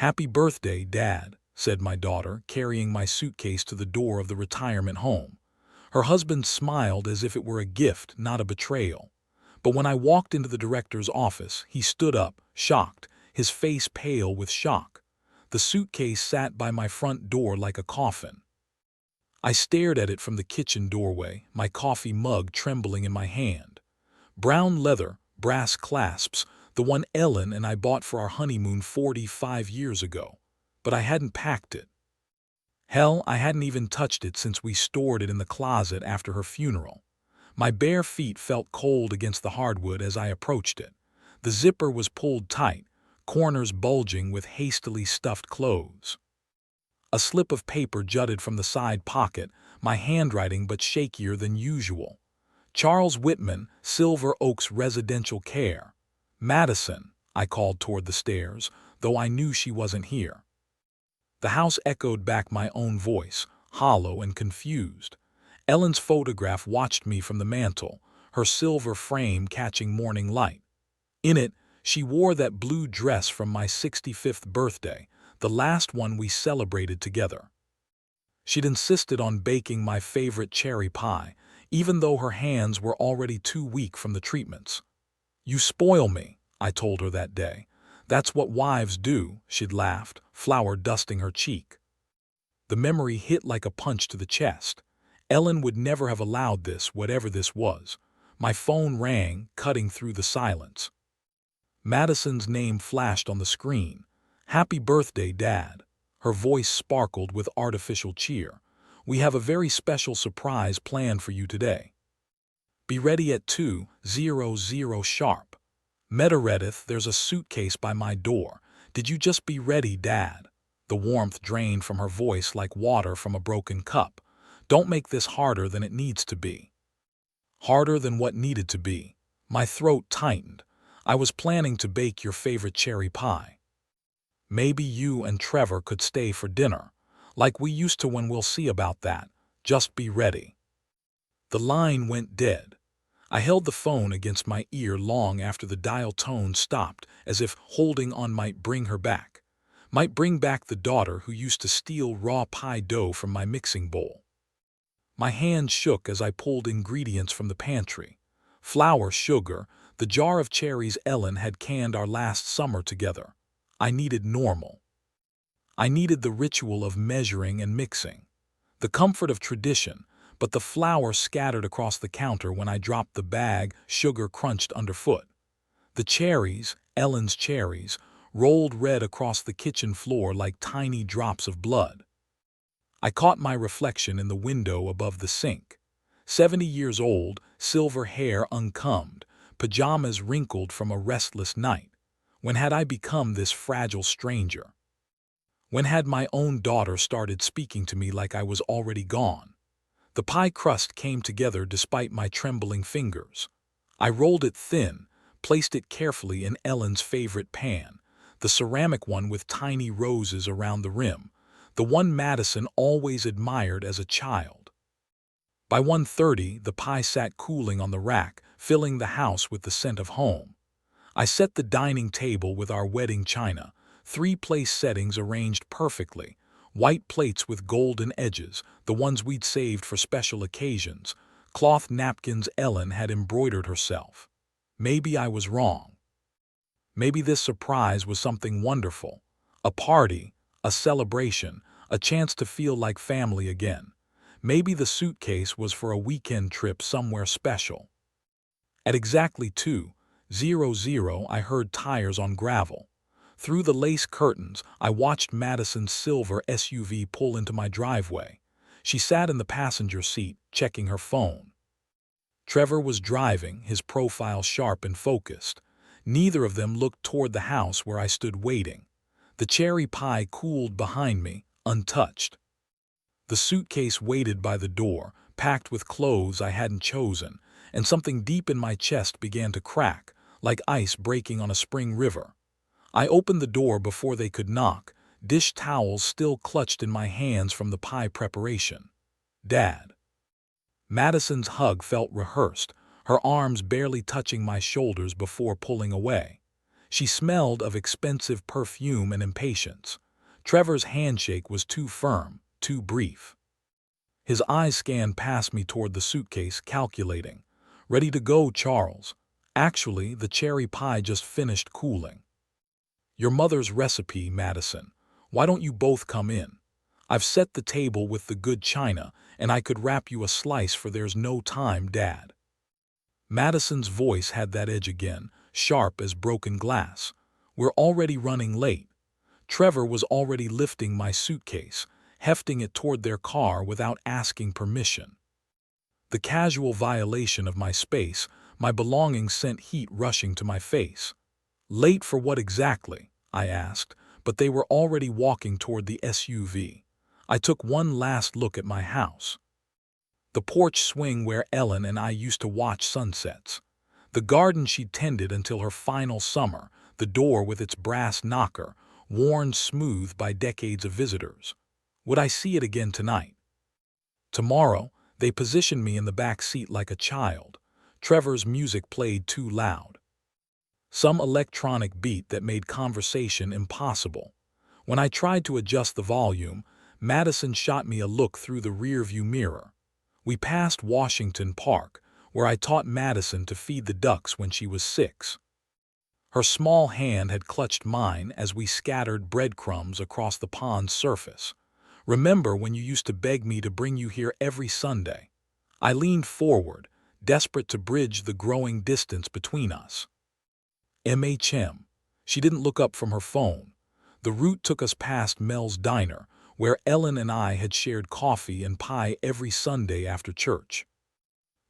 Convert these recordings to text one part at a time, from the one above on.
"Happy birthday, Dad," said my daughter, carrying my suitcase to the door of the retirement home. Her husband smiled as if it were a gift, not a betrayal. But when I walked into the director's office, he stood up, shocked, his face pale with shock. The suitcase sat by my front door like a coffin. I stared at it from the kitchen doorway, my coffee mug trembling in my hand. Brown leather, brass clasps, the one Ellen and I bought for our honeymoon 45 years ago. But I hadn't packed it. Hell, I hadn't even touched it since we stored it in the closet after her funeral. My bare feet felt cold against the hardwood as I approached it. The zipper was pulled tight, corners bulging with hastily stuffed clothes. A slip of paper jutted from the side pocket, my handwriting but shakier than usual. "Charles Whitman, Silver Oaks Residential Care." "Madison," I called toward the stairs, though I knew she wasn't here. The house echoed back my own voice, hollow and confused. Ellen's photograph watched me from the mantel, her silver frame catching morning light. In it, she wore that blue dress from my 65th birthday, the last one we celebrated together. She'd insisted on baking my favorite cherry pie, even though her hands were already too weak from the treatments. "You spoil me," I told her that day. "That's what wives do," she'd laughed, flour dusting her cheek. The memory hit like a punch to the chest. Ellen would never have allowed this, whatever this was. My phone rang, cutting through the silence. Madison's name flashed on the screen. "Happy birthday, Dad." Her voice sparkled with artificial cheer. "We have a very special surprise planned for you today. Be ready at 2:00 sharp. Meredith, there's a suitcase by my door. Did you just be ready, Dad?" The warmth drained from her voice like water from a broken cup. "Don't make this harder than it needs to be." Harder than what needed to be. My throat tightened. "I was planning to bake your favorite cherry pie. Maybe you and Trevor could stay for dinner. Like we used to when we'll see about that. Just be ready." The line went dead. I held the phone against my ear long after the dial tone stopped, as if holding on might bring her back. Might bring back the daughter who used to steal raw pie dough from my mixing bowl. My hand shook as I pulled ingredients from the pantry. Flour, sugar, the jar of cherries Ellen had canned our last summer together. I needed normal. I needed the ritual of measuring and mixing. The comfort of tradition, but the flour scattered across the counter when I dropped the bag, sugar crunched underfoot. The cherries, Ellen's cherries, rolled red across the kitchen floor like tiny drops of blood. I caught my reflection in the window above the sink. 70 years old, silver hair uncombed, pajamas wrinkled from a restless night. When had I become this fragile stranger? When had my own daughter started speaking to me like I was already gone? The pie crust came together despite my trembling fingers. I rolled it thin, placed it carefully in Ellen's favorite pan, the ceramic one with tiny roses around the rim, the one Madison always admired as a child. By 1:30, the pie sat cooling on the rack, filling the house with the scent of home. I set the dining table with our wedding china, 3-place settings arranged perfectly, white plates with golden edges, the ones we'd saved for special occasions, cloth napkins Ellen had embroidered herself. Maybe I was wrong. Maybe this surprise was something wonderful. A party, a celebration, a chance to feel like family again. Maybe the suitcase was for a weekend trip somewhere special. At exactly 2:00, I heard tires on gravel. Through the lace curtains, I watched Madison's silver SUV pull into my driveway. She sat in the passenger seat, checking her phone. Trevor was driving, his profile sharp and focused. Neither of them looked toward the house where I stood waiting. The cherry pie cooled behind me, untouched. The suitcase waited by the door, packed with clothes I hadn't chosen, and something deep in my chest began to crack, like ice breaking on a spring river. I opened the door before they could knock, dish towels still clutched in my hands from the pie preparation. "Dad." Madison's hug felt rehearsed, her arms barely touching my shoulders before pulling away. She smelled of expensive perfume and impatience. Trevor's handshake was too firm, too brief. His eyes scanned past me toward the suitcase, calculating. Ready to go, Charles. Actually, the cherry pie just finished cooling. Your mother's recipe, Madison. Why don't you both come in? I've set the table with the good china, and I could wrap you a slice for there's no time, Dad. Madison's voice had that edge again, sharp as broken glass. We're already running late. Trevor was already lifting my suitcase, hefting it toward their car without asking permission. The casual violation of my space, my belongings sent heat rushing to my face. Late for what exactly? I asked, but they were already walking toward the SUV. I took one last look at my house. The porch swing where Ellen and I used to watch sunsets. The garden she'd tended until her final summer, the door with its brass knocker, worn smooth by decades of visitors. Would I see it again tonight? Tomorrow, they positioned me in the back seat like a child. Trevor's music played too loud. Some electronic beat that made conversation impossible. When I tried to adjust the volume, Madison shot me a look through the rearview mirror. We passed Washington Park, where I taught Madison to feed the ducks when she was 6. Her small hand had clutched mine as we scattered breadcrumbs across the pond's surface. Remember when you used to beg me to bring you here every Sunday? I leaned forward, desperate to bridge the growing distance between us. MHM. She didn't look up from her phone. The route took us past Mel's Diner, where Ellen and I had shared coffee and pie every Sunday after church.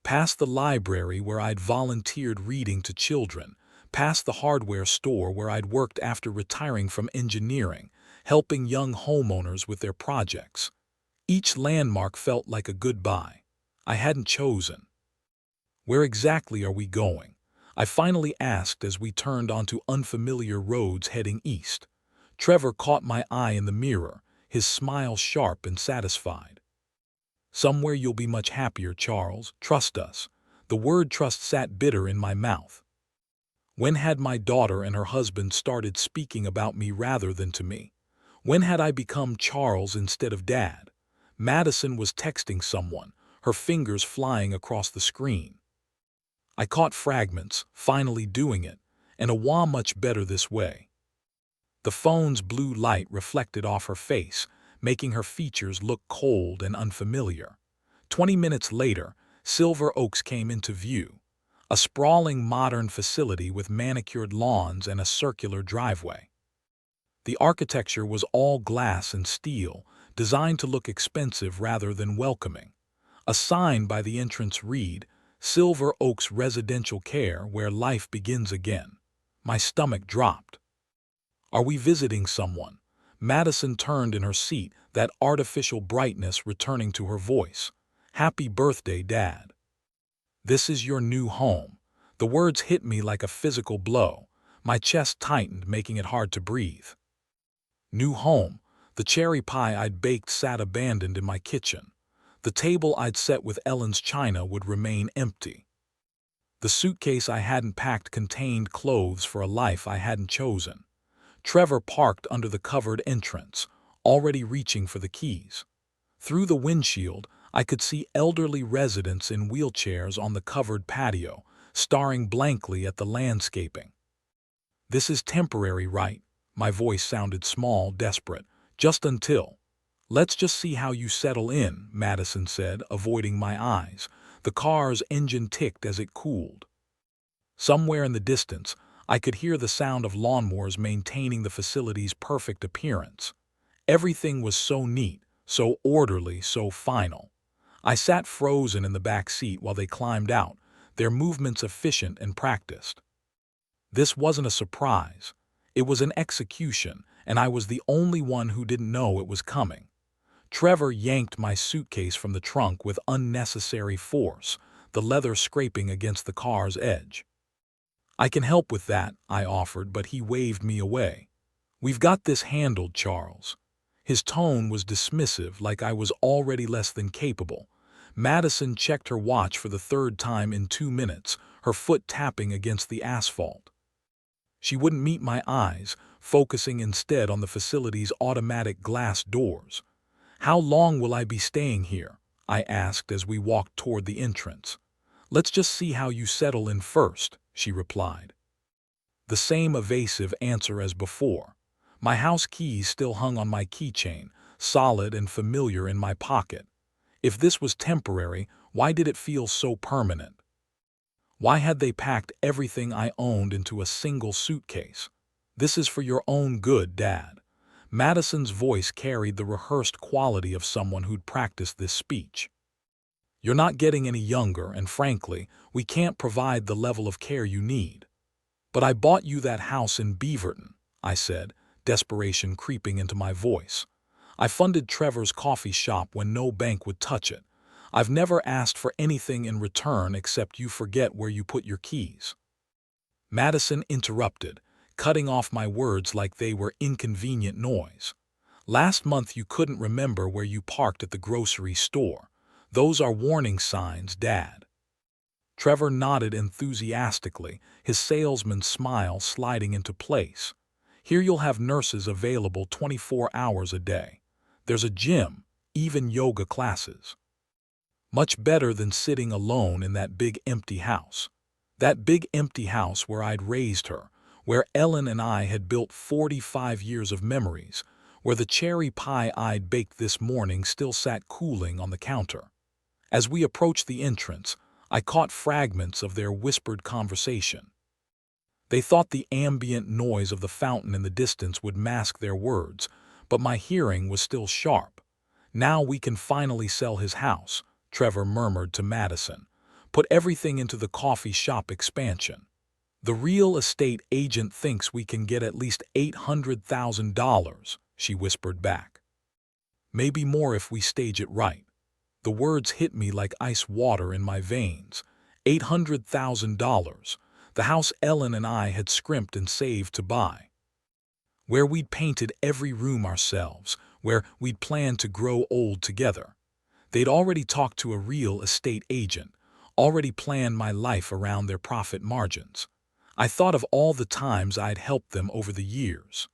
Past the library where I'd volunteered reading to children, past the hardware store where I'd worked after retiring from engineering, helping young homeowners with their projects. Each landmark felt like a goodbye. I hadn't chosen. Where exactly are we going? I finally asked as we turned onto unfamiliar roads heading east. Trevor caught my eye in the mirror, his smile sharp and satisfied. Somewhere you'll be much happier, Charles. Trust us. The word trust sat bitter in my mouth. When had my daughter and her husband started speaking about me rather than to me? When had I become Charles instead of Dad? Madison was texting someone, her fingers flying across the screen. I caught fragments, finally doing it, and a wah much better this way. The phone's blue light reflected off her face, making her features look cold and unfamiliar. 20 minutes later, Silver Oaks came into view, a sprawling modern facility with manicured lawns and a circular driveway. The architecture was all glass and steel, designed to look expensive rather than welcoming. A sign by the entrance read, Silver Oaks Residential Care, where life begins again. My stomach dropped. Are we visiting someone? Madison turned in her seat, that artificial brightness returning to her voice. Happy birthday, Dad. This is your new home. The words hit me like a physical blow. My chest tightened, making it hard to breathe. New home. The cherry pie I'd baked sat abandoned in my kitchen. The table I'd set with Ellen's china would remain empty. The suitcase I hadn't packed contained clothes for a life I hadn't chosen. Trevor parked under the covered entrance, already reaching for the keys. Through the windshield, I could see elderly residents in wheelchairs on the covered patio, staring blankly at the landscaping. This is temporary, right? My voice sounded small, desperate. Just until. Let's just see how you settle in, Madison said, avoiding my eyes. The car's engine ticked as it cooled. Somewhere in the distance, I could hear the sound of lawnmowers maintaining the facility's perfect appearance. Everything was so neat, so orderly, so final. I sat frozen in the back seat while they climbed out, their movements efficient and practiced. This wasn't a surprise. It was an execution, and I was the only one who didn't know it was coming. Trevor yanked my suitcase from the trunk with unnecessary force, the leather scraping against the car's edge. I can help with that, I offered, but he waved me away. We've got this handled, Charles. His tone was dismissive, like I was already less than capable. Madison checked her watch for the third time in 2 minutes, her foot tapping against the asphalt. She wouldn't meet my eyes, focusing instead on the facility's automatic glass doors. "How long will I be staying here?" I asked as we walked toward the entrance. "Let's just see how you settle in first," she replied. The same evasive answer as before. My house keys still hung on my keychain, solid and familiar in my pocket. If this was temporary, why did it feel so permanent? Why had they packed everything I owned into a single suitcase? "This is for your own good, Dad." Madison's voice carried the rehearsed quality of someone who'd practiced this speech. "You're not getting any younger, and frankly, we can't provide the level of care you need." "But I bought you that house in Beaverton," I said, desperation creeping into my voice. "I funded Trevor's coffee shop when no bank would touch it. I've never asked for anything in return except you forget where you put your keys." Madison interrupted, cutting off my words like they were inconvenient noise. "Last month you couldn't remember where you parked at the grocery store. Those are warning signs, Dad." Trevor nodded enthusiastically, his salesman's smile sliding into place. "Here you'll have nurses available 24 hours a day. There's a gym, even yoga classes. Much better than sitting alone in that big empty house. That big empty house where I'd raised her, where Ellen and I had built 45 years of memories, where the cherry pie I'd baked this morning still sat cooling on the counter." As we approached the entrance, I caught fragments of their whispered conversation. They thought the ambient noise of the fountain in the distance would mask their words, but my hearing was still sharp. "Now we can finally sell his house," Trevor murmured to Madison. "Put everything into the coffee shop expansion. The real estate agent thinks we can get at least $800,000, she whispered back. "Maybe more if we stage it right." The words hit me like ice water in my veins. $800,000, the house Ellen and I had scrimped and saved to buy. Where we'd painted every room ourselves, where we'd planned to grow old together. They'd already talked to a real estate agent, already planned my life around their profit margins. I thought of all the times I'd helped them over the years.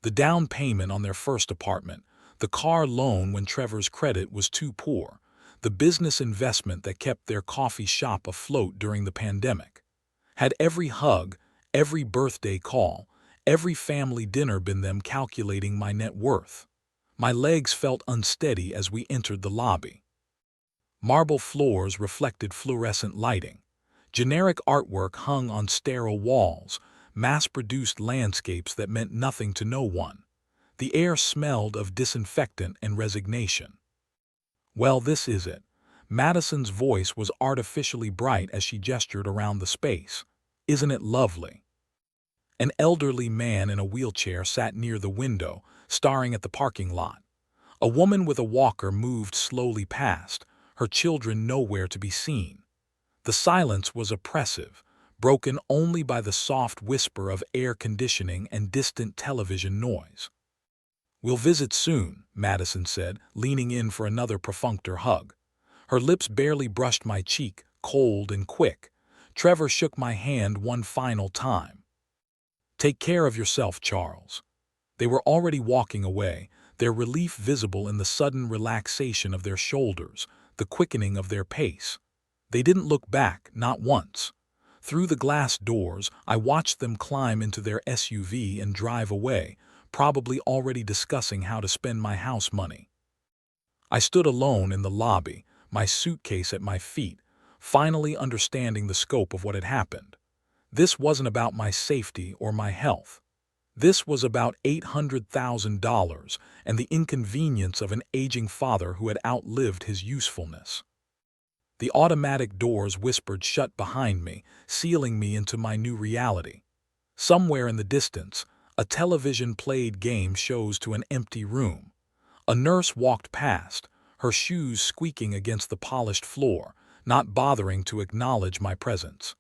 The down payment on their first apartment, the car loan when Trevor's credit was too poor, the business investment that kept their coffee shop afloat during the pandemic. Had every hug, every birthday call, every family dinner been them calculating my net worth? My legs felt unsteady as we entered the lobby. Marble floors reflected fluorescent lighting. Generic artwork hung on sterile walls, mass-produced landscapes that meant nothing to no one. The air smelled of disinfectant and resignation. "Well, this is it." Madison's voice was artificially bright as she gestured around the space. "Isn't it lovely?" An elderly man in a wheelchair sat near the window, staring at the parking lot. A woman with a walker moved slowly past, her children nowhere to be seen. The silence was oppressive, broken only by the soft whisper of air conditioning and distant television noise. "We'll visit soon," Madison said, leaning in for another perfunctor hug. Her lips barely brushed my cheek, cold and quick. Trevor shook my hand one final time. "Take care of yourself, Charles." They were already walking away, their relief visible in the sudden relaxation of their shoulders, the quickening of their pace. They didn't look back, not once. Through the glass doors, I watched them climb into their SUV and drive away, probably already discussing how to spend my house money. I stood alone in the lobby, my suitcase at my feet, finally understanding the scope of what had happened. This wasn't about my safety or my health. This was about $800,000 and the inconvenience of an aging father who had outlived his usefulness. The automatic doors whispered shut behind me, sealing me into my new reality. Somewhere in the distance, a television played game shows to an empty room. A nurse walked past, her shoes squeaking against the polished floor, not bothering to acknowledge my presence.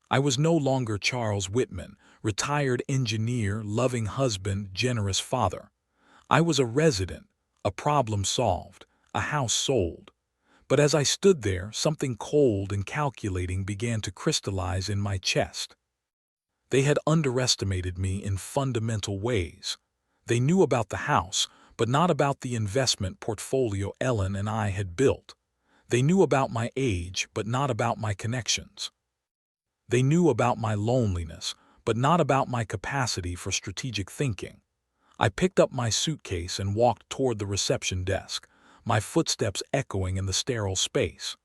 I was no longer Charles Whitman, retired engineer, loving husband, generous father. I was a resident, a problem solved, a house sold. But as I stood there, something cold and calculating began to crystallize in my chest. They had underestimated me in fundamental ways. They knew about the house, but not about the investment portfolio Ellen and I had built. They knew about my age, but not about my connections. They knew about my loneliness, but not about my capacity for strategic thinking. I picked up my suitcase and walked toward the reception desk, my footsteps echoing in the sterile space.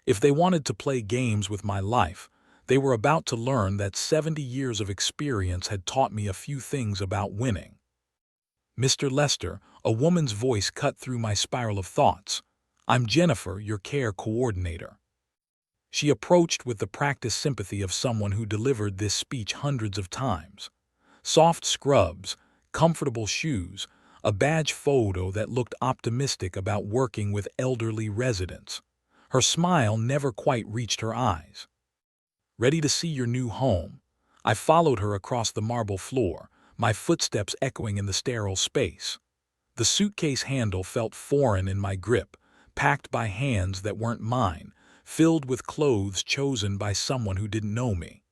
If they wanted to play games with my life, they were about to learn that 70 years of experience had taught me a few things about winning. Mr. Lester, a woman's voice cut through my spiral of thoughts. I'm Jennifer, your care coordinator. She approached with the practiced sympathy of someone who delivered this speech hundreds of times. Soft scrubs, comfortable shoes, a badge photo that looked optimistic about working with elderly residents. Her smile never quite reached her eyes. Ready to see your new home? I followed her across the marble floor, my footsteps echoing in the sterile space. The suitcase handle felt foreign in my grip, packed by hands that weren't mine, filled with clothes chosen by someone who didn't know me.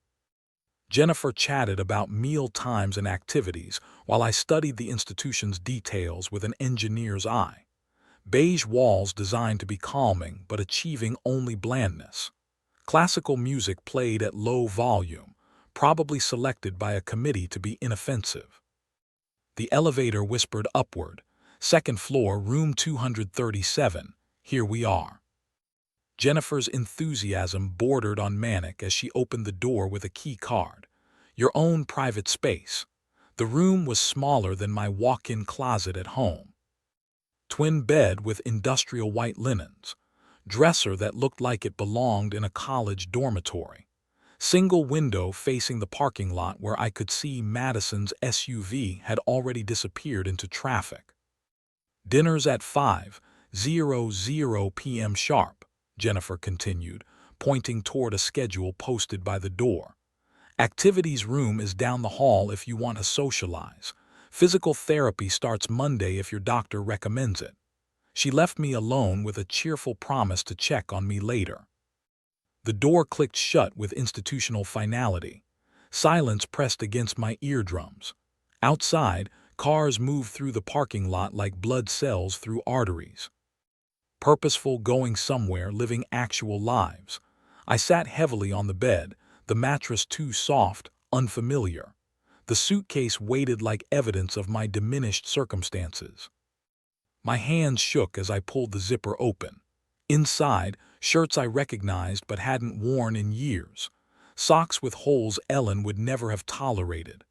Jennifer chatted about meal times and activities while I studied the institution's details with an engineer's eye. Beige walls designed to be calming but achieving only blandness. Classical music played at low volume, probably selected by a committee to be inoffensive. The elevator whispered upward. Second floor, room 237. Here we are. Jennifer's enthusiasm bordered on manic as she opened the door with a key card. Your own private space. The room was smaller than my walk-in closet at home. Twin bed with industrial white linens. Dresser that looked like it belonged in a college dormitory. Single window facing the parking lot where I could see Madison's SUV had already disappeared into traffic. Dinner's at 5:00 p.m. sharp, Jennifer continued, pointing toward a schedule posted by the door. Activities room is down the hall if you want to socialize. Physical therapy starts Monday if your doctor recommends it. She left me alone with a cheerful promise to check on me later. The door clicked shut with institutional finality. Silence pressed against my eardrums. Outside, cars moved through the parking lot like blood cells through arteries. Purposeful, going somewhere, living actual lives. I sat heavily on the bed, the mattress too soft, unfamiliar. The suitcase weighted like evidence of my diminished circumstances. My hands shook as I pulled the zipper open. Inside, shirts I recognized but hadn't worn in years. Socks with holes Ellen would never have tolerated.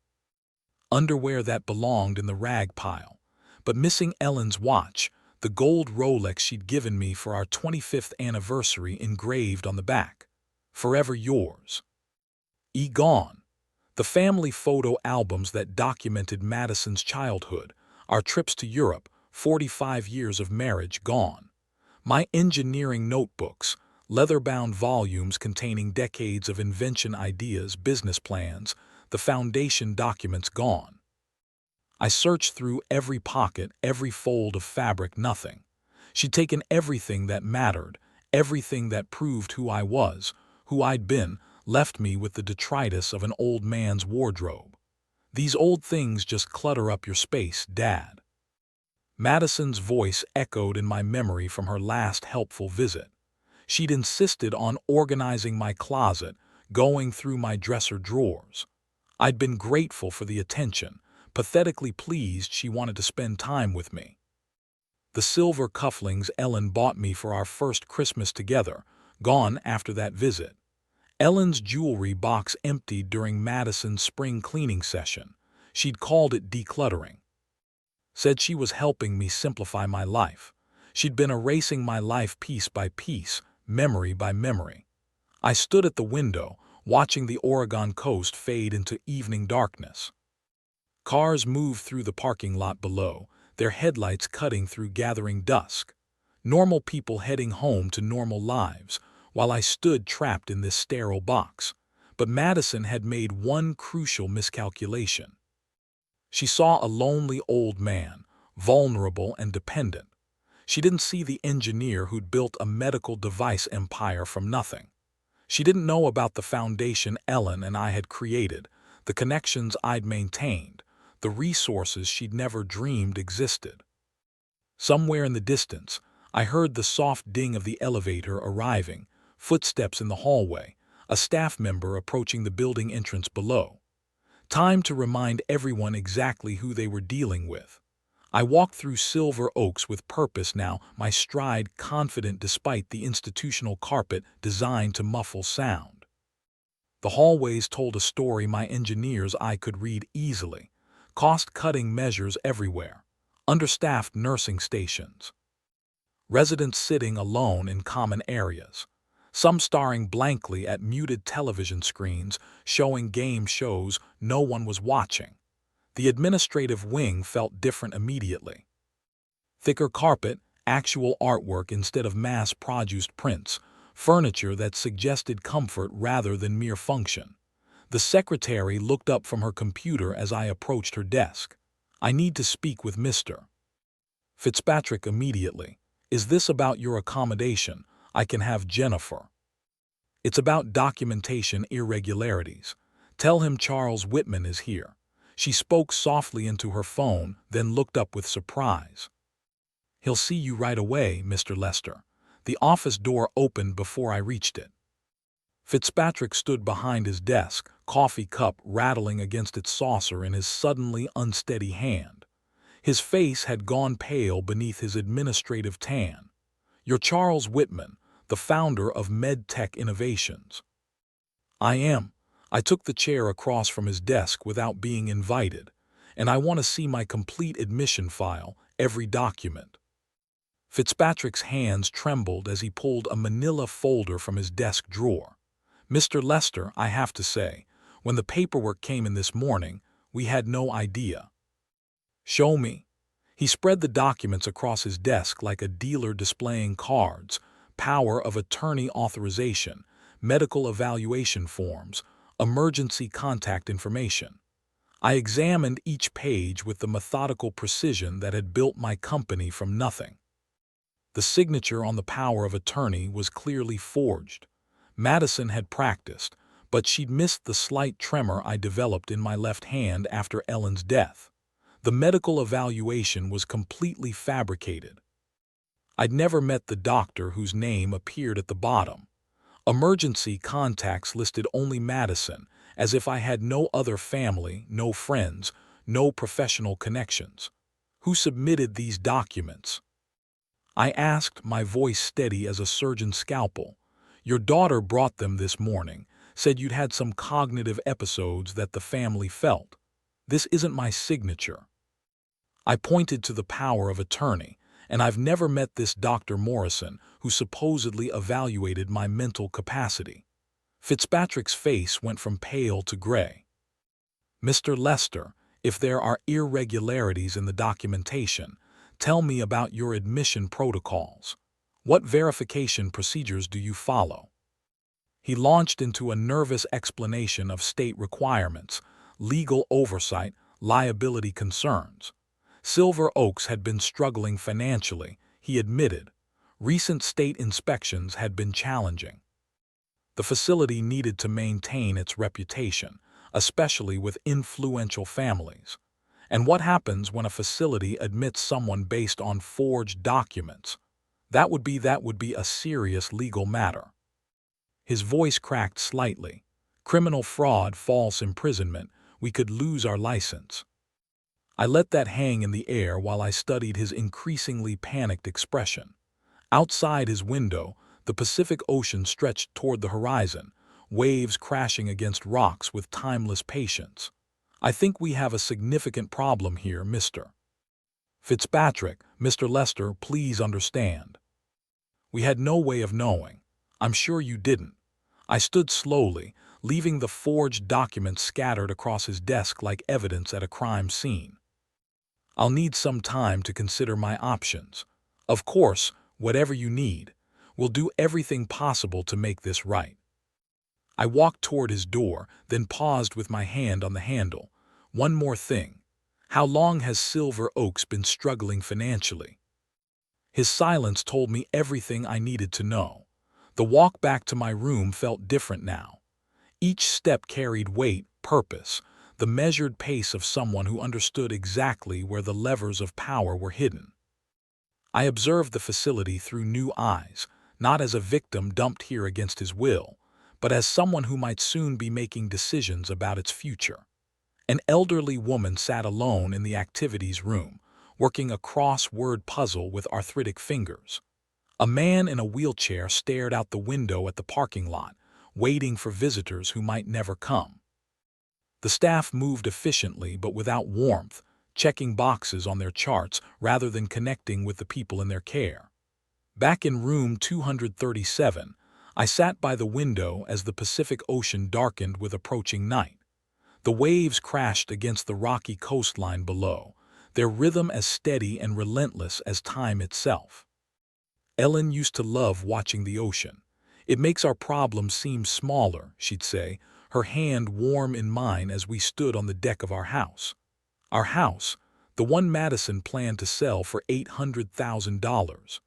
Underwear that belonged in the rag pile, but missing Ellen's watch, the gold Rolex she'd given me for our 25th anniversary engraved on the back. Forever yours. Gone. The family photo albums that documented Madison's childhood, our trips to Europe, 45 years of marriage gone. My engineering notebooks, leather-bound volumes containing decades of invention ideas, business plans, the foundation documents gone. I searched through every pocket, every fold of fabric, nothing. She'd taken everything that mattered, everything that proved who I was, who I'd been, left me with the detritus of an old man's wardrobe. These old things just clutter up your space, Dad. Madison's voice echoed in my memory from her last helpful visit. She'd insisted on organizing my closet, going through my dresser drawers. I'd been grateful for the attention, pathetically pleased she wanted to spend time with me. The silver cufflinks Ellen bought me for our first Christmas together, gone after that visit. Ellen's jewelry box emptied during Madison's spring cleaning session. She'd called it decluttering. Said she was helping me simplify my life. She'd been erasing my life piece by piece, memory by memory. I stood at the window, watching the Oregon coast fade into evening darkness. Cars moved through the parking lot below, their headlights cutting through gathering dusk. Normal people heading home to normal lives, while I stood trapped in this sterile box. But Madison had made one crucial miscalculation. She saw a lonely old man, vulnerable and dependent. She didn't see the engineer who'd built a medical device empire from nothing. She didn't know about the foundation Ellen and I had created, the connections I'd maintained, the resources she'd never dreamed existed. Somewhere in the distance, I heard the soft ding of the elevator arriving, footsteps in the hallway, a staff member approaching the building entrance below. Time to remind everyone exactly who they were dealing with. I walked through Silver Oaks with purpose now, my stride confident despite the institutional carpet designed to muffle sound. The hallways told a story my engineer's eye could read easily. Cost-cutting measures everywhere. Understaffed nursing stations. Residents sitting alone in common areas. Some staring blankly at muted television screens showing game shows no one was watching. The administrative wing felt different immediately. Thicker carpet, actual artwork instead of mass-produced prints, furniture that suggested comfort rather than mere function. The secretary looked up from her computer as I approached her desk. "I need to speak with Mr. Fitzpatrick immediately. Is this about your accommodation? I can have Jennifer." "It's about documentation irregularities. Tell him Charles Whitman is here." She spoke softly into her phone, then looked up with surprise. "He'll see you right away, Mr. Lester." The office door opened before I reached it. Fitzpatrick stood behind his desk, coffee cup rattling against its saucer in his suddenly unsteady hand. His face had gone pale beneath his administrative tan. "You're Charles Whitman, the founder of MedTech Innovations." "I am." I took the chair across from his desk without being invited, "and I want to see my complete admission file, every document." Fitzpatrick's hands trembled as he pulled a manila folder from his desk drawer. "Mr. Lester, I have to say, when the paperwork came in this morning, we had no idea." "Show me." He spread the documents across his desk like a dealer displaying cards, power of attorney authorization, medical evaluation forms, emergency contact information. I examined each page with the methodical precision that had built my company from nothing. The signature on the power of attorney was clearly forged. Madison had practiced, but she'd missed the slight tremor I developed in my left hand after Ellen's death. The medical evaluation was completely fabricated. I'd never met the doctor whose name appeared at the bottom. Emergency contacts listed only Madison, as if I had no other family, no friends, no professional connections. "Who submitted these documents?" I asked, my voice steady as a surgeon's scalpel. "Your daughter brought them this morning, said you'd had some cognitive episodes that the family felt. This isn't my signature." I pointed to the power of attorney, and I've never met this Dr. Morrison who supposedly evaluated my mental capacity. Fitzpatrick's face went from pale to gray. "Mr. Lester, if there are irregularities in the documentation, tell me about your admission protocols. What verification procedures do you follow?" He launched into a nervous explanation of state requirements, legal oversight, liability concerns. Silver Oaks had been struggling financially, he admitted. Recent state inspections had been challenging. The facility needed to maintain its reputation, especially with influential families. And what happens when a facility admits someone based on forged documents? That would be a serious legal matter. His voice cracked slightly. "Criminal fraud, false imprisonment, we could lose our license." I let that hang in the air while I studied his increasingly panicked expression. Outside his window, the Pacific Ocean stretched toward the horizon, waves crashing against rocks with timeless patience. "I think we have a significant problem here, Mr. Fitzpatrick. Mr. Lester, please understand. We had no way of knowing. I'm sure you didn't." I stood slowly, leaving the forged documents scattered across his desk like evidence at a crime scene. "I'll need some time to consider my options. Of course, whatever you need. We'll do everything possible to make this right." I walked toward his door, then paused with my hand on the handle. "One more thing. How long has Silver Oaks been struggling financially?" His silence told me everything I needed to know. The walk back to my room felt different now. Each step carried weight, purpose. the measured pace of someone who understood exactly where the levers of power were hidden. I observed the facility through new eyes, not as a victim dumped here against his will, but as someone who might soon be making decisions about its future. An elderly woman sat alone in the activities room, working a crossword puzzle with arthritic fingers. A man in a wheelchair stared out the window at the parking lot, waiting for visitors who might never come. The staff moved efficiently but without warmth, checking boxes on their charts rather than connecting with the people in their care. Back in room 237, I sat by the window as the Pacific Ocean darkened with approaching night. The waves crashed against the rocky coastline below, their rhythm as steady and relentless as time itself. Ellen used to love watching the ocean. "It makes our problems seem smaller," she'd say, her hand warm in mine as we stood on the deck of our house. Our house, the one Madison planned to sell for $800,000.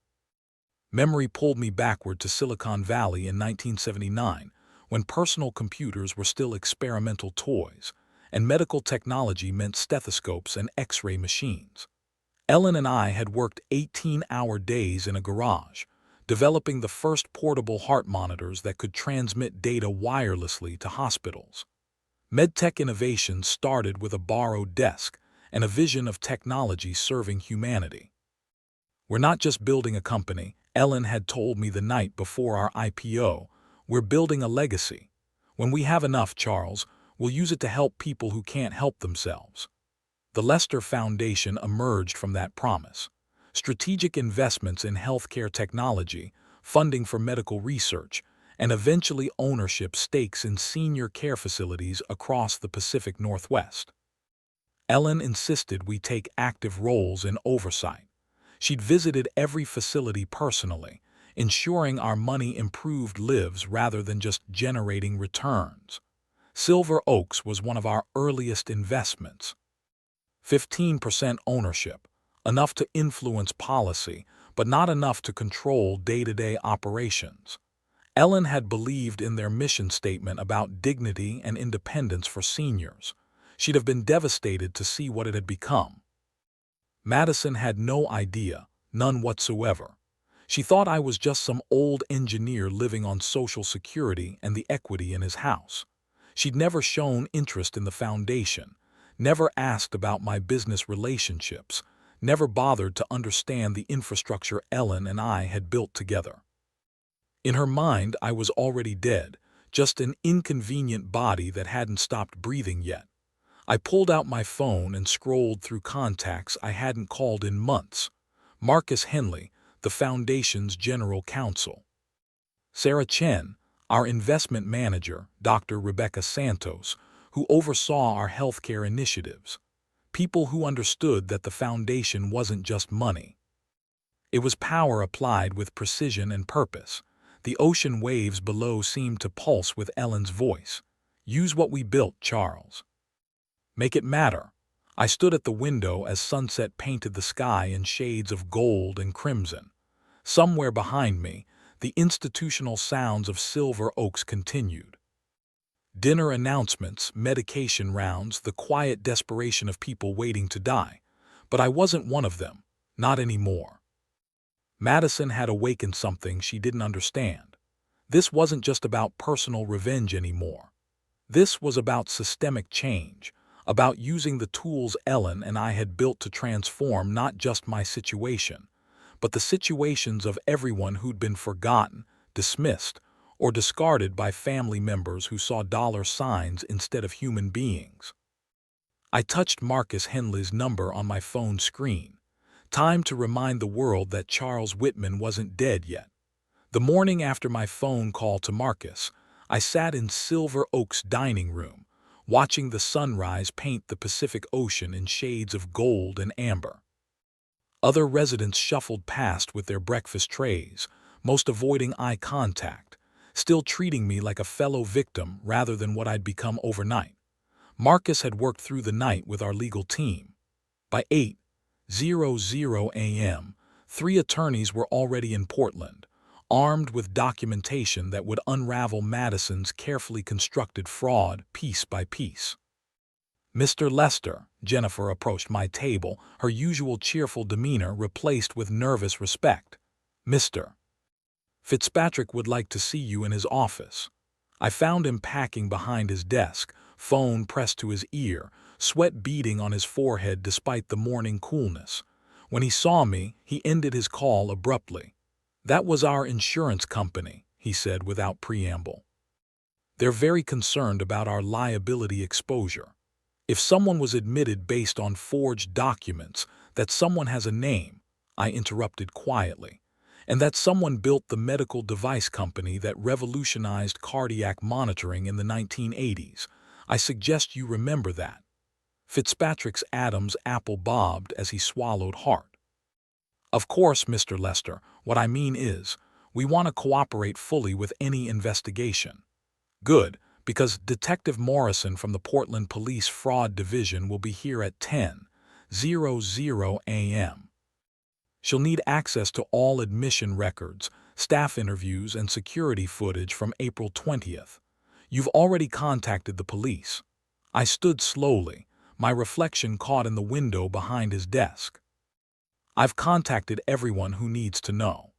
Memory pulled me backward to Silicon Valley in 1979, when personal computers were still experimental toys, and medical technology meant stethoscopes and X-ray machines. Ellen and I had worked 18-hour days in a garage, developing the first portable heart monitors that could transmit data wirelessly to hospitals. MedTech innovation started with a borrowed desk and a vision of technology serving humanity. "We're not just building a company," Ellen had told me the night before our IPO, "we're building a legacy. When we have enough, Charles, we'll use it to help people who can't help themselves." The Lester Foundation emerged from that promise. Strategic investments in healthcare technology, funding for medical research, and eventually ownership stakes in senior care facilities across the Pacific Northwest. Ellen insisted we take active roles in oversight. She'd visited every facility personally, ensuring our money improved lives rather than just generating returns. Silver Oaks was one of our earliest investments. 15% ownership, enough to influence policy, but not enough to control day-to-day operations. Ellen had believed in their mission statement about dignity and independence for seniors. She'd have been devastated to see what it had become. Madison had no idea, none whatsoever. She thought I was just some old engineer living on Social Security and the equity in his house. She'd never shown interest in the foundation, never asked about my business relationships, never bothered to understand the infrastructure Ellen and I had built together. In her mind, I was already dead, just an inconvenient body that hadn't stopped breathing yet. I pulled out my phone and scrolled through contacts I hadn't called in months. Marcus Henley, the Foundation's General Counsel. Sarah Chen, our investment manager, Dr. Rebecca Santos, who oversaw our healthcare initiatives. People who understood that the foundation wasn't just money. It was power applied with precision and purpose. The ocean waves below seemed to pulse with Ellen's voice. "Use what we built, Charles. Make it matter." I stood at the window as sunset painted the sky in shades of gold and crimson. Somewhere behind me, the institutional sounds of Silver Oaks continued. Dinner announcements, medication rounds, the quiet desperation of people waiting to die. But I wasn't one of them, not anymore. Madison had awakened something she didn't understand. This wasn't just about personal revenge anymore. This was about systemic change, about using the tools Ellen and I had built to transform not just my situation, but the situations of everyone who'd been forgotten, dismissed, or discarded by family members who saw dollar signs instead of human beings. I touched Marcus Henley's number on my phone screen. Time to remind the world that Charles Whitman wasn't dead yet. The morning after my phone call to Marcus, I sat in Silver Oaks' dining room, watching the sunrise paint the Pacific Ocean in shades of gold and amber. Other residents shuffled past with their breakfast trays, most avoiding eye contact, still treating me like a fellow victim rather than what I'd become overnight. Marcus had worked through the night with our legal team. By 8:00 a.m., 3 attorneys were already in Portland, armed with documentation that would unravel Madison's carefully constructed fraud piece by piece. Mr. Lester, Jennifer approached my table, her usual cheerful demeanor replaced with nervous respect. Mr. Fitzpatrick would like to see you in his office. I found him packing behind his desk, phone pressed to his ear, sweat beading on his forehead despite the morning coolness. When he saw me, he ended his call abruptly. "That was our insurance company," he said without preamble. "They're very concerned about our liability exposure. If someone was admitted based on forged documents, that someone has a name," I interrupted quietly, "and that someone built the medical device company that revolutionized cardiac monitoring in the 1980s. I suggest you remember that." Fitzpatrick's Adam's apple bobbed as he swallowed hard. "Of course, Mr. Lester, what I mean is, we want to cooperate fully with any investigation." "Good, because Detective Morrison from the Portland Police Fraud Division will be here at 10:00 a.m. She'll need access to all admission records, staff interviews, and security footage from April 20th. You've already contacted the police." I stood slowly, my reflection caught in the window behind his desk. "I've contacted everyone who needs to know.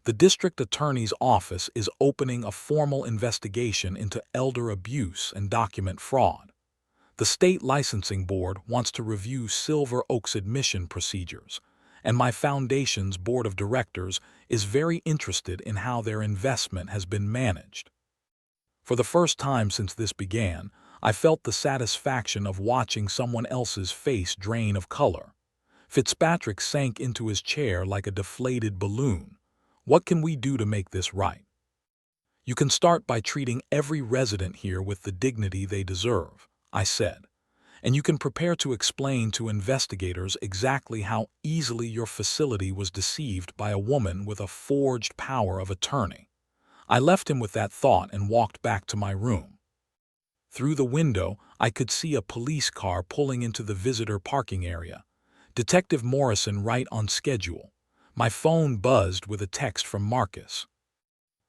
The district attorney's office is opening a formal investigation into elder abuse and document fraud. The state licensing board wants to review Silver Oak's admission procedures, and my foundation's board of directors is very interested in how their investment has been managed." For the first time since this began, I felt the satisfaction of watching someone else's face drain of color. Fitzpatrick sank into his chair like a deflated balloon. "What can we do to make this right?" "You can start by treating every resident here with the dignity they deserve," I said. "And you can prepare to explain to investigators exactly how easily your facility was deceived by a woman with a forged power of attorney." I left him with that thought and walked back to my room. Through the window, I could see a police car pulling into the visitor parking area. Detective Morrison right on schedule. My phone buzzed with a text from Marcus.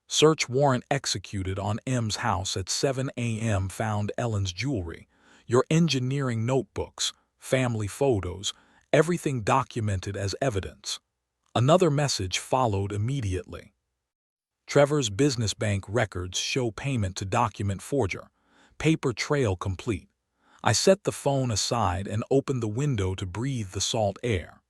"Search warrant executed on M's house at 7 a.m. Found Ellen's jewelry, your engineering notebooks, family photos, everything documented as evidence." Another message followed immediately. "Trevor's business bank records show payment to document forger. Paper trail complete." I set the phone aside and opened the window to breathe the salt air.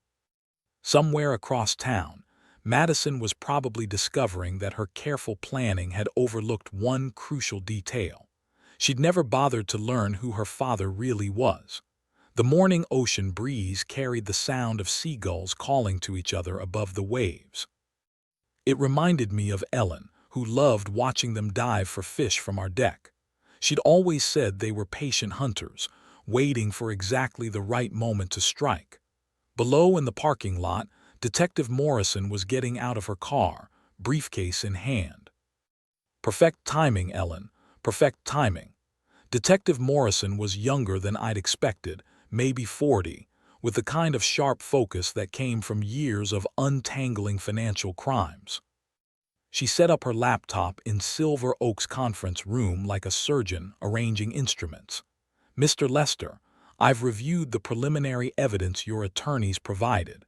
Somewhere across town, Madison was probably discovering that her careful planning had overlooked one crucial detail. She'd never bothered to learn who her father really was. The morning ocean breeze carried the sound of seagulls calling to each other above the waves. It reminded me of Ellen, who loved watching them dive for fish from our deck. She'd always said they were patient hunters, waiting for exactly the right moment to strike. Below in the parking lot, Detective Morrison was getting out of her car, briefcase in hand. "Perfect timing, Ellen, perfect timing." Detective Morrison was younger than I'd expected, maybe 40, with the kind of sharp focus that came from years of untangling financial crimes. She set up her laptop in Silver Oak's conference room like a surgeon arranging instruments. "Mr. Lester, I've reviewed the preliminary evidence your attorneys provided.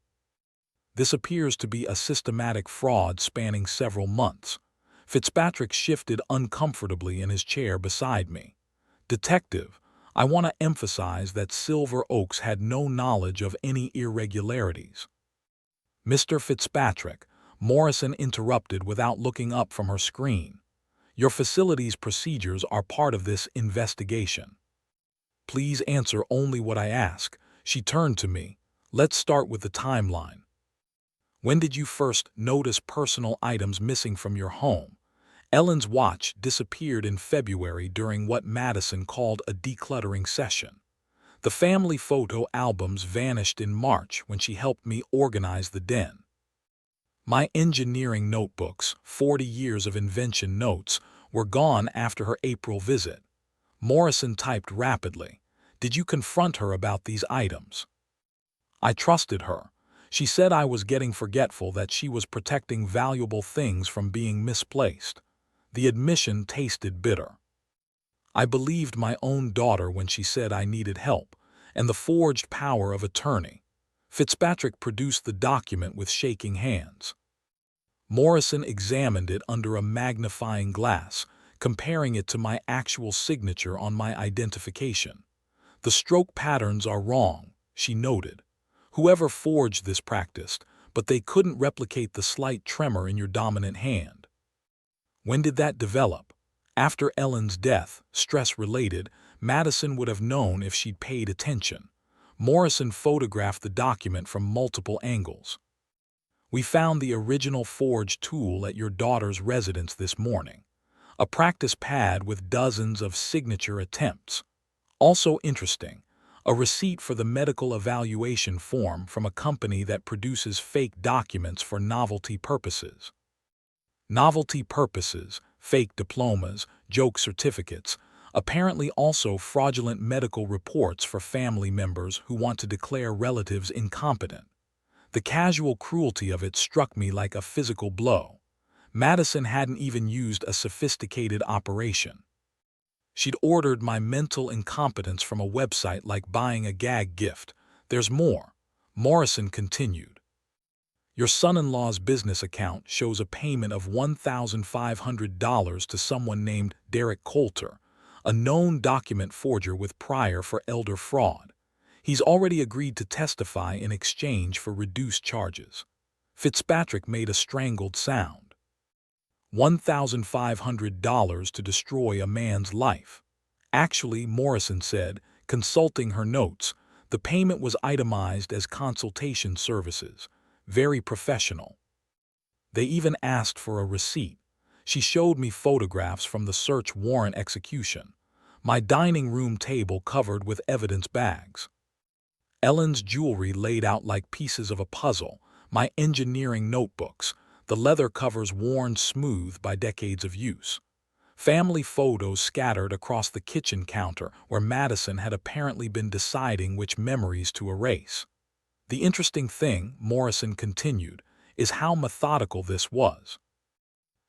This appears to be a systematic fraud spanning several months." Fitzpatrick shifted uncomfortably in his chair beside me. "Detective, I want to emphasize that Silver Oaks had no knowledge of any irregularities." "Mr. Fitzpatrick," Morrison interrupted without looking up from her screen, "your facility's procedures are part of this investigation. Please answer only what I ask." She turned to me. "Let's start with the timeline. When did you first notice personal items missing from your home?" Ellen's watch disappeared in February during what Madison called a decluttering session. The family photo albums vanished in March when she helped me organize the den. My engineering notebooks, 40 years of invention notes, were gone after her April visit. Morrison typed rapidly. "Did you confront her about these items?" "I trusted her. She said I was getting forgetful, that she was protecting valuable things from being misplaced." The admission tasted bitter. I believed my own daughter when she said I needed help, and the forged power of attorney. Fitzpatrick produced the document with shaking hands. Morrison examined it under a magnifying glass, comparing it to my actual signature on my identification. "The stroke patterns are wrong," she noted. "Whoever forged this practiced, but they couldn't replicate the slight tremor in your dominant hand." When did that develop? After Ellen's death, stress-related, Madison would have known if she'd paid attention. Morrison photographed the document from multiple angles. "We found the original forged tool at your daughter's residence this morning. A practice pad with dozens of signature attempts. Also interesting, a receipt for the medical evaluation form from a company that produces fake documents for novelty purposes." Novelty purposes, fake diplomas, joke certificates, apparently also fraudulent medical reports for family members who want to declare relatives incompetent. The casual cruelty of it struck me like a physical blow. Madison hadn't even used a sophisticated operation. She'd ordered my mental incompetence from a website like buying a gag gift. "There's more," Morrison continued. "Your son-in-law's business account shows a payment of $1,500 to someone named Derek Coulter, a known document forger with prior for elder fraud. He's already agreed to testify in exchange for reduced charges." Fitzpatrick made a strangled sound. $1,500 to destroy a man's life. Actually, Morrison said, consulting her notes, the payment was itemized as consultation services. Very professional. They even asked for a receipt. She showed me photographs from the search warrant execution. My dining room table covered with evidence bags. Ellen's jewelry laid out like pieces of a puzzle, my engineering notebooks, the leather covers worn smooth by decades of use. Family photos scattered across the kitchen counter where Madison had apparently been deciding which memories to erase. "The interesting thing," Morrison continued, "is how methodical this was.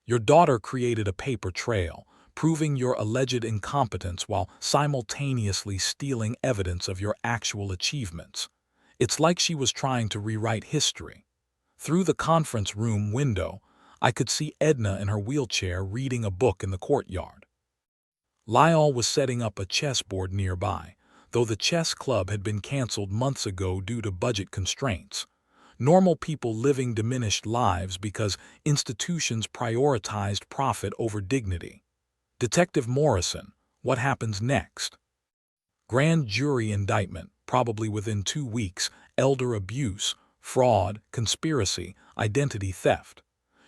Your daughter created a paper trail, proving your alleged incompetence while simultaneously stealing evidence of your actual achievements. It's like she was trying to rewrite history." Through the conference room window, I could see Edna in her wheelchair reading a book in the courtyard. Lyle was setting up a chessboard nearby, though the chess club had been canceled months ago due to budget constraints. Normal people living diminished lives because institutions prioritized profit over dignity. Detective Morrison, what happens next? Grand jury indictment, probably within 2 weeks, elder abuse, fraud, conspiracy, identity theft.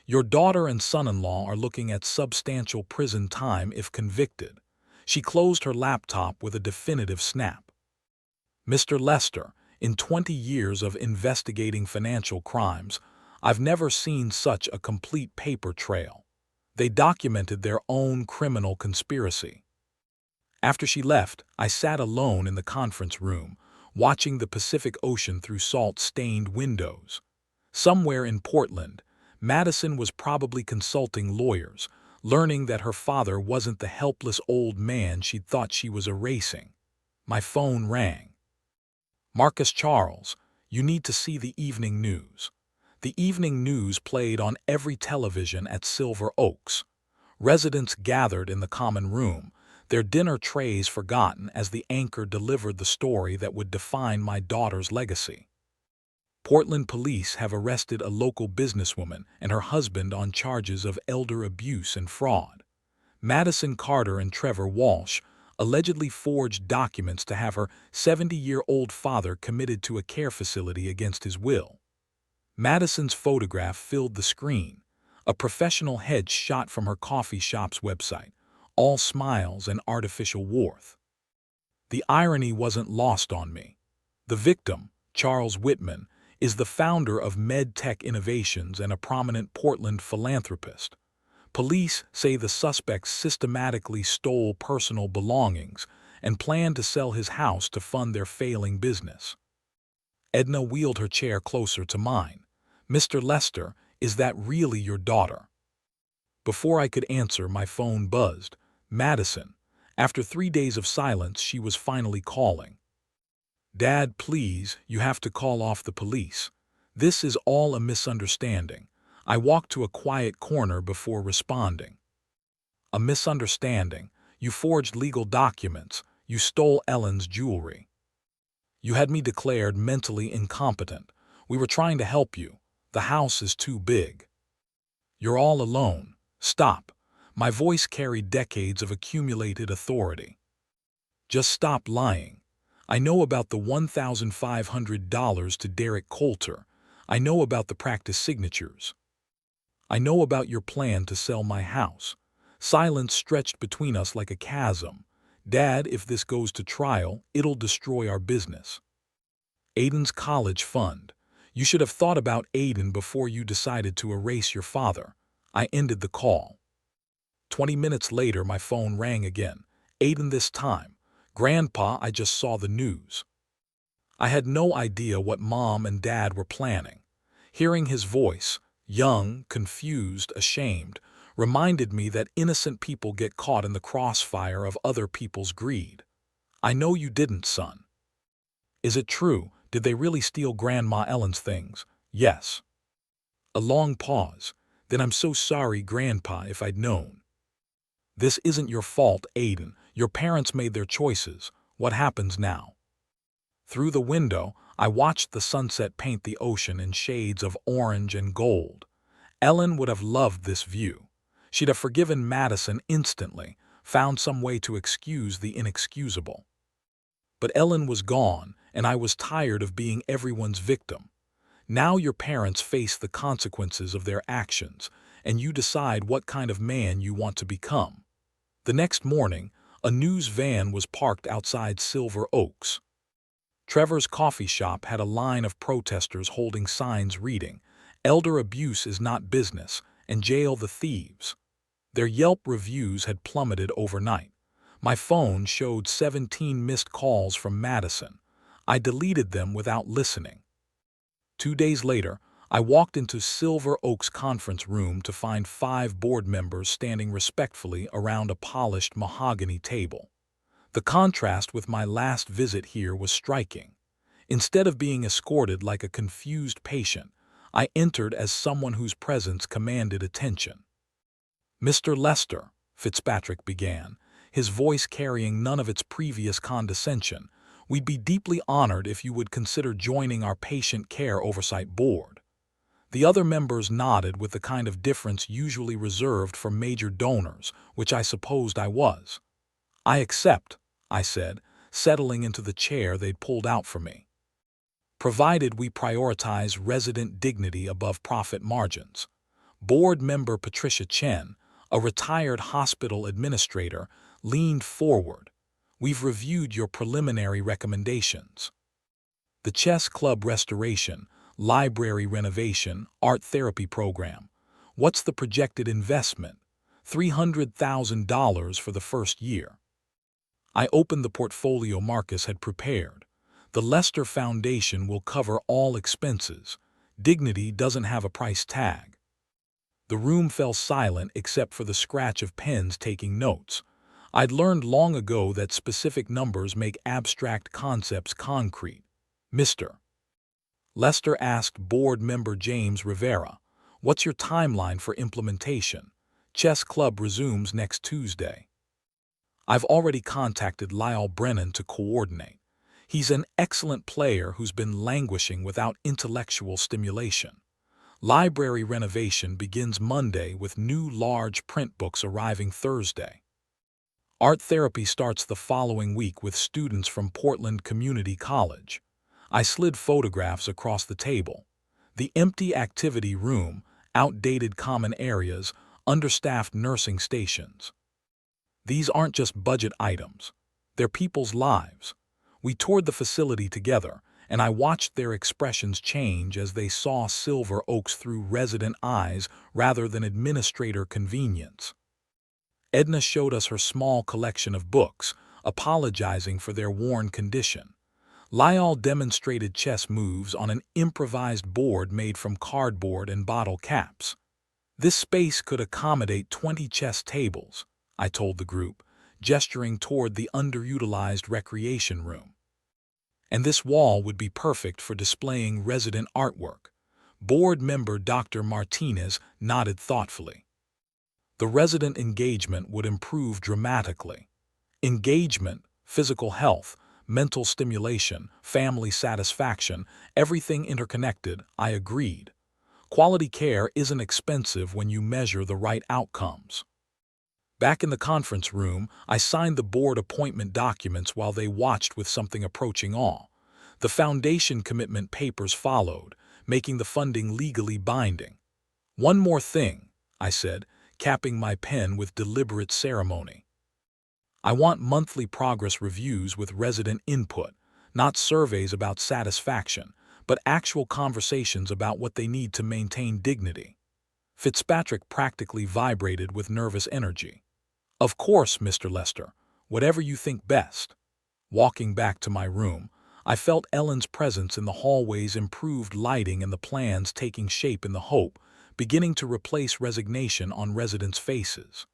Your daughter and son-in-law are looking at substantial prison time if convicted. She closed her laptop with a definitive snap. "Mr. Lester, in 20 years of investigating financial crimes, I've never seen such a complete paper trail. They documented their own criminal conspiracy." After she left, I sat alone in the conference room, watching the Pacific Ocean through salt-stained windows. Somewhere in Portland, Madison was probably consulting lawyers, learning that her father wasn't the helpless old man she'd thought she was erasing. My phone rang. "Marcus Charles, you need to see the evening news." The evening news played on every television at Silver Oaks. Residents gathered in the common room, their dinner trays forgotten as the anchor delivered the story that would define my daughter's legacy. Portland police have arrested a local businesswoman and her husband on charges of elder abuse and fraud. Madison Carter and Trevor Walsh allegedly forged documents to have her 70-year-old father committed to a care facility against his will. Madison's photograph filled the screen, a professional head shot from her coffee shop's website, all smiles and artificial warmth. The irony wasn't lost on me. The victim, Charles Whitman, is the founder of MedTech Innovations and a prominent Portland philanthropist. Police say the suspects systematically stole personal belongings and planned to sell his house to fund their failing business. Edna wheeled her chair closer to mine. "Mr. Lester, is that really your daughter?" Before I could answer, my phone buzzed. "Madison, After 3 days of silence, she was finally calling. "Dad, please, you have to call off the police. This is all a misunderstanding." I walked to a quiet corner before responding. "A misunderstanding? You forged legal documents. You stole Ellen's jewelry. You had me declared mentally incompetent. We were trying to help you. The house is too big. You're all alone. Stop." My voice carried decades of accumulated authority. "Just stop lying. I know about the $1,500 to Derek Coulter. I know about the practice signatures. I know about your plan to sell my house." Silence stretched between us like a chasm. "Dad, if this goes to trial, it'll destroy our business. Aiden's college fund. You should have thought about Aiden before you decided to erase your father." I ended the call. 20 minutes later, my phone rang again. Aiden this time. "Grandpa, I just saw the news." I had no idea what Mom and Dad were planning. Hearing his voice, young, confused, ashamed, reminded me that innocent people get caught in the crossfire of other people's greed. "I know you didn't, son." "Is it true? Did they really steal Grandma Ellen's things?" "Yes." A long pause. "Then I'm so sorry, Grandpa, if I'd known." "This isn't your fault, Aiden. Your parents made their choices. What happens now?" Through the window, I watched the sunset paint the ocean in shades of orange and gold. Ellen would have loved this view. She'd have forgiven Madison instantly, found some way to excuse the inexcusable. But Ellen was gone, and I was tired of being everyone's victim. Now your parents face the consequences of their actions, and you decide what kind of man you want to become. The next morning, a news van was parked outside Silver Oaks. Trevor's coffee shop had a line of protesters holding signs reading, "Elder abuse is not business," and "Jail the thieves." Their Yelp reviews had plummeted overnight. My phone showed 17 missed calls from Madison. I deleted them without listening. 2 days later, I walked into Silver Oaks conference room to find 5 board members standing respectfully around a polished mahogany table. The contrast with my last visit here was striking. Instead of being escorted like a confused patient, I entered as someone whose presence commanded attention. "Mr. Lester," Fitzpatrick began, his voice carrying none of its previous condescension, "we'd be deeply honored if you would consider joining our Patient Care Oversight Board." The other members nodded with the kind of deference usually reserved for major donors, which I supposed I was. "I accept," I said, settling into the chair they'd pulled out for me. "Provided we prioritize resident dignity above profit margins." Board member Patricia Chen, a retired hospital administrator, leaned forward. "We've reviewed your preliminary recommendations. The chess club restoration, library renovation, art therapy program. What's the projected investment?" $300,000 for the first year. I opened the portfolio Marcus had prepared. "The Lester Foundation will cover all expenses. Dignity doesn't have a price tag." The room fell silent except for the scratch of pens taking notes. I'd learned long ago that specific numbers make abstract concepts concrete. "Mr. Lester," asked board member James Rivera, "what's your timeline for implementation? Chess club resumes next Tuesday." "I've already contacted Lyle Brennan to coordinate. He's an excellent player who's been languishing without intellectual stimulation. Library renovation begins Monday with new large print books arriving Thursday. Art therapy starts the following week with students from Portland Community College." I slid photographs across the table. The empty activity room, outdated common areas, understaffed nursing stations. These aren't just budget items. They're people's lives. We toured the facility together, and I watched their expressions change as they saw Silver Oaks through resident eyes rather than administrator convenience. Edna showed us her small collection of books, apologizing for their worn condition. Lyle demonstrated chess moves on an improvised board made from cardboard and bottle caps. "This space could accommodate 20 chess tables," I told the group. gesturing toward the underutilized recreation room. And this wall would be perfect for displaying resident artwork. Board member Dr. Martinez nodded thoughtfully. The resident engagement would improve dramatically. Engagement, physical health, mental stimulation, family satisfaction, everything interconnected, I agreed. Quality care isn't expensive when you measure the right outcomes. Back in the conference room, I signed the board appointment documents while they watched with something approaching awe. The foundation commitment papers followed, making the funding legally binding. One more thing, I said, capping my pen with deliberate ceremony. I want monthly progress reviews with resident input, not surveys about satisfaction, but actual conversations about what they need to maintain dignity. Fitzpatrick practically vibrated with nervous energy. Of course, Mr. Lester, whatever you think best. Walking back to my room, I felt Ellen's presence in the hallway's improved lighting and the plans taking shape in the hope, beginning to replace resignation on residents' faces.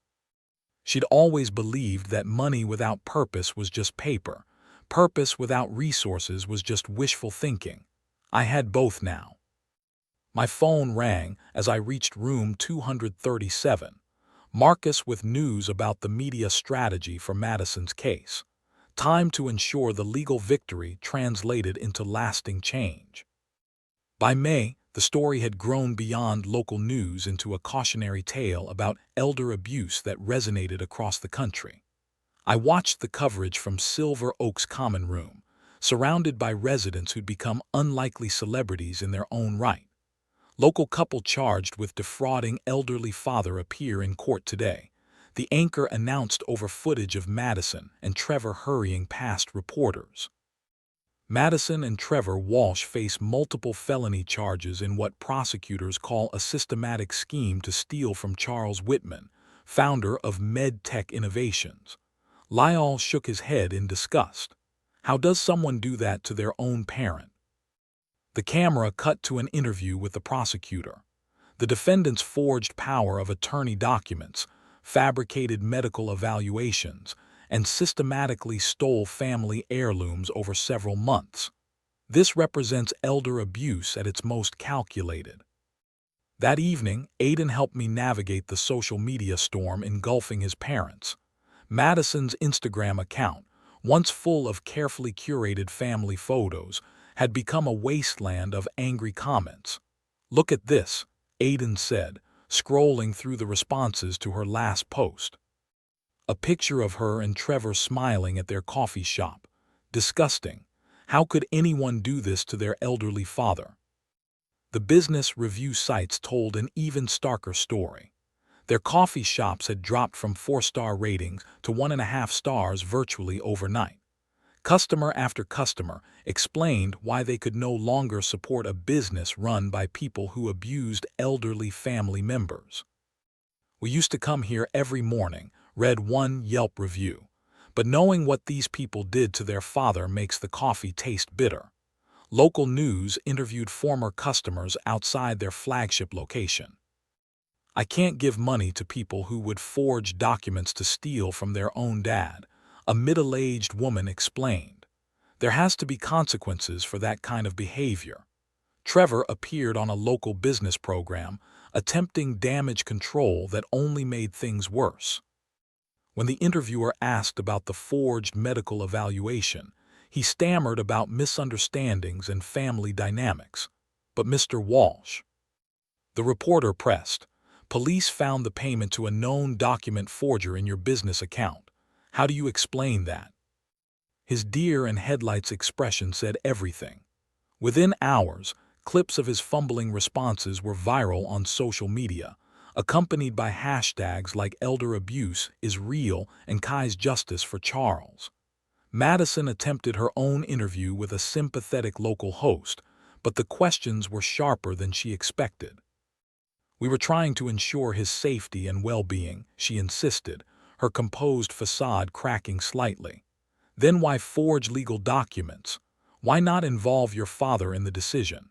She'd always believed that money without purpose was just paper. Purpose without resources was just wishful thinking. I had both now. My phone rang as I reached room 237. Marcus with news about the media strategy for Madison's case. Time to ensure the legal victory translated into lasting change. By May, the story had grown beyond local news into a cautionary tale about elder abuse that resonated across the country. I watched the coverage from Silver Oak's common room, surrounded by residents who'd become unlikely celebrities in their own right. Local couple charged with defrauding elderly father appear in court today. The anchor announced over footage of Madison and Trevor hurrying past reporters. Madison and Trevor Walsh face multiple felony charges in what prosecutors call a systematic scheme to steal from Charles Whitman, founder of MedTech Innovations. Lyall shook his head in disgust. How does someone do that to their own parent? The camera cut to an interview with the prosecutor. The defendants forged power of attorney documents, fabricated medical evaluations, and systematically stole family heirlooms over several months. This represents elder abuse at its most calculated. That evening, Aiden helped me navigate the social media storm engulfing his parents. Madison's Instagram account, once full of carefully curated family photos, had become a wasteland of angry comments. "Look at this," Aiden said, scrolling through the responses to her last post. A picture of her and Trevor smiling at their coffee shop. Disgusting. How could anyone do this to their elderly father? The business review sites told an even starker story. Their coffee shops had dropped from 4-star ratings to 1.5 stars virtually overnight. Customer after customer explained why they could no longer support a business run by people who abused elderly family members. "We used to come here every morning," read one Yelp review. "But knowing what these people did to their father makes the coffee taste bitter." Local news interviewed former customers outside their flagship location. "I can't give money to people who would forge documents to steal from their own dad," a middle-aged woman explained. "There has to be consequences for that kind of behavior." Trevor appeared on a local business program, attempting damage control that only made things worse. When the interviewer asked about the forged medical evaluation, he stammered about misunderstandings and family dynamics. "But Mr. Walsh." The reporter pressed. "Police found the payment to a known document forger in your business account. How do you explain that?" His deer in headlights expression said everything. Within hours, clips of his fumbling responses were viral on social media, accompanied by hashtags like "Elder Abuse is Real" and "Kai's Justice for Charles." Madison attempted her own interview with a sympathetic local host, but the questions were sharper than she expected. "We were trying to ensure his safety and well-being," she insisted, her composed facade cracking slightly. "Then why forge legal documents? Why not involve your father in the decision?"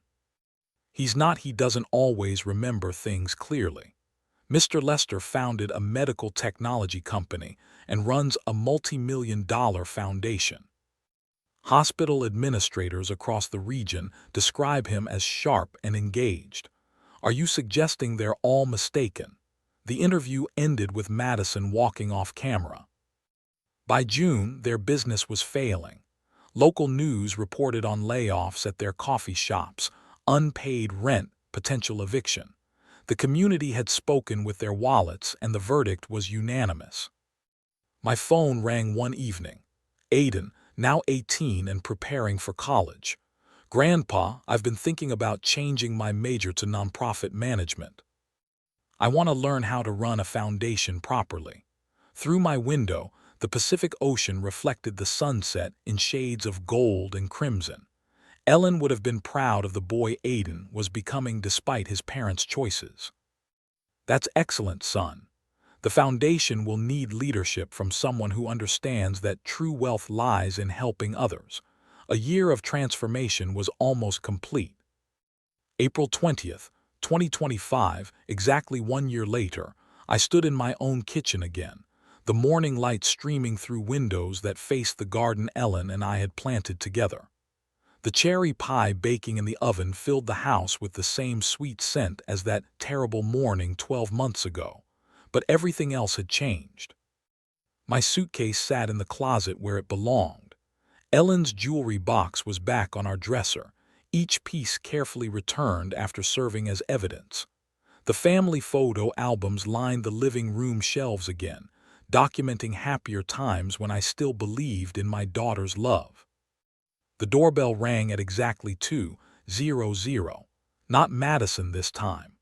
"He doesn't always remember things clearly." Mr. Lester founded a medical technology company and runs a multi-million-dollar foundation. Hospital administrators across the region describe him as sharp and engaged. Are you suggesting they're all mistaken? The interview ended with Madison walking off camera. By June, their business was failing. Local news reported on layoffs at their coffee shops, unpaid rent, potential eviction. The community had spoken with their wallets, and the verdict was unanimous. My phone rang one evening. Aiden, now 18 and preparing for college. Grandpa, I've been thinking about changing my major to nonprofit management. I want to learn how to run a foundation properly. Through my window, the Pacific Ocean reflected the sunset in shades of gold and crimson. Ellen would have been proud of the boy Aiden was becoming despite his parents' choices. That's excellent, son. The foundation will need leadership from someone who understands that true wealth lies in helping others. A year of transformation was almost complete. April 20th, 2025, exactly 1 year later, I stood in my own kitchen again, the morning light streaming through windows that faced the garden Ellen and I had planted together. The cherry pie baking in the oven filled the house with the same sweet scent as that terrible morning 12 months ago, but everything else had changed. My suitcase sat in the closet where it belonged. Ellen's jewelry box was back on our dresser, each piece carefully returned after serving as evidence. The family photo albums lined the living room shelves again, documenting happier times when I still believed in my daughter's love. The doorbell rang at exactly 2:00. Not Madison this time.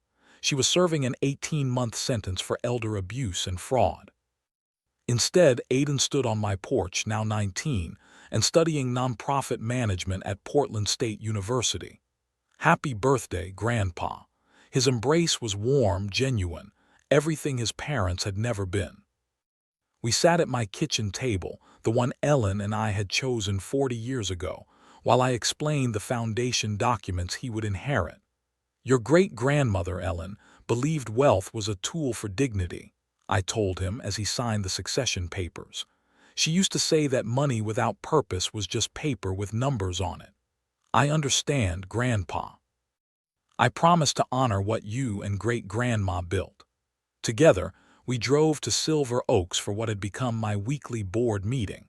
She was serving an 18-month sentence for elder abuse and fraud. Instead, Aiden stood on my porch, now 19, and studying nonprofit management at Portland State University. Happy birthday, Grandpa. His embrace was warm, genuine, everything his parents had never been. We sat at my kitchen table, the one Ellen and I had chosen 40 years ago, while I explained the foundation documents he would inherit. Your great-grandmother, Ellen, believed wealth was a tool for dignity, I told him as he signed the succession papers. She used to say that money without purpose was just paper with numbers on it. I understand, Grandpa. I promise to honor what you and great-grandma built. Together, we drove to Silver Oaks for what had become my weekly board meeting.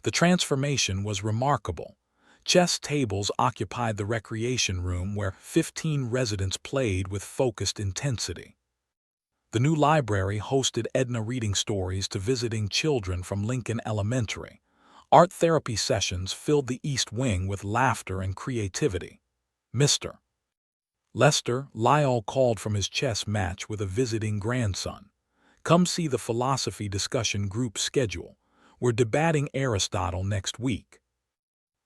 The transformation was remarkable. Chess tables occupied the recreation room where 15 residents played with focused intensity. The new library hosted Edna reading stories to visiting children from Lincoln Elementary. Art therapy sessions filled the East Wing with laughter and creativity. Mr. Lester Lyle called from his chess match with a visiting grandson. Come see the philosophy discussion group schedule. We're debating Aristotle next week.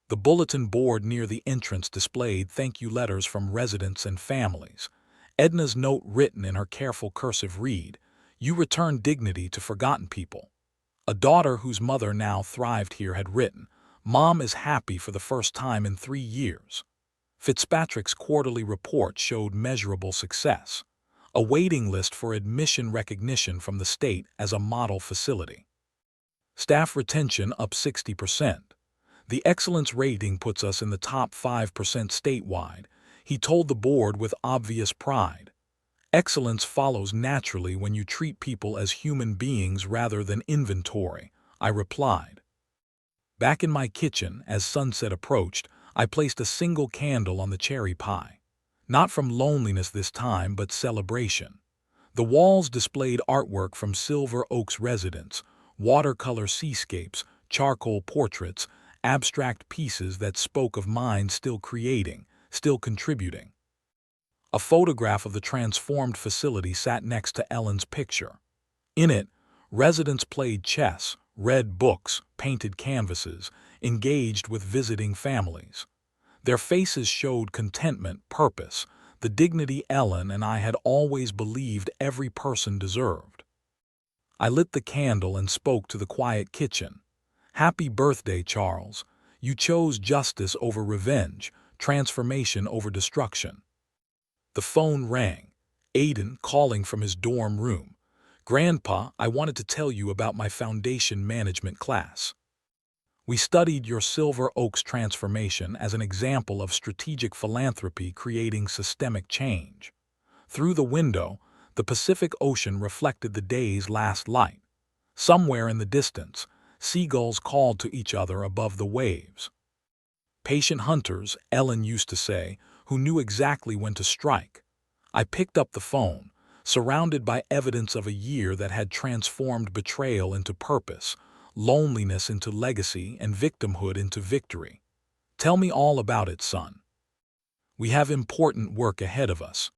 The bulletin board near the entrance displayed thank you letters from residents and families. Edna's note written in her careful cursive read, "You return dignity to forgotten people." A daughter whose mother now thrived here had written, "Mom is happy for the first time in 3 years." Fitzpatrick's quarterly report showed measurable success. A waiting list for admission recognition from the state as a model facility. Staff retention up 60%. The excellence rating puts us in the top 5% statewide, he told the board with obvious pride. Excellence follows naturally when you treat people as human beings rather than inventory, I replied. Back in my kitchen, as sunset approached, I placed a single candle on the cherry pie. Not from loneliness this time, but celebration. The walls displayed artwork from Silver Oaks residents, watercolor seascapes, charcoal portraits, abstract pieces that spoke of minds still creating, still contributing. A photograph of the transformed facility sat next to Ellen's picture. In it, residents played chess, read books, painted canvases, engaged with visiting families. Their faces showed contentment, purpose, the dignity Ellen and I had always believed every person deserved. I lit the candle and spoke to the quiet kitchen. Happy birthday, Charles. You chose justice over revenge, transformation over destruction. The phone rang. Aiden calling from his dorm room. Grandpa, I wanted to tell you about my foundation management class. We studied your Silver Oaks transformation as an example of strategic philanthropy creating systemic change. Through the window, the Pacific Ocean reflected the day's last light. Somewhere in the distance, seagulls called to each other above the waves. Patient hunters, Ellen used to say, who knew exactly when to strike. I picked up the phone, surrounded by evidence of a year that had transformed betrayal into purpose, loneliness into legacy, and victimhood into victory. Tell me all about it, son. We have important work ahead of us.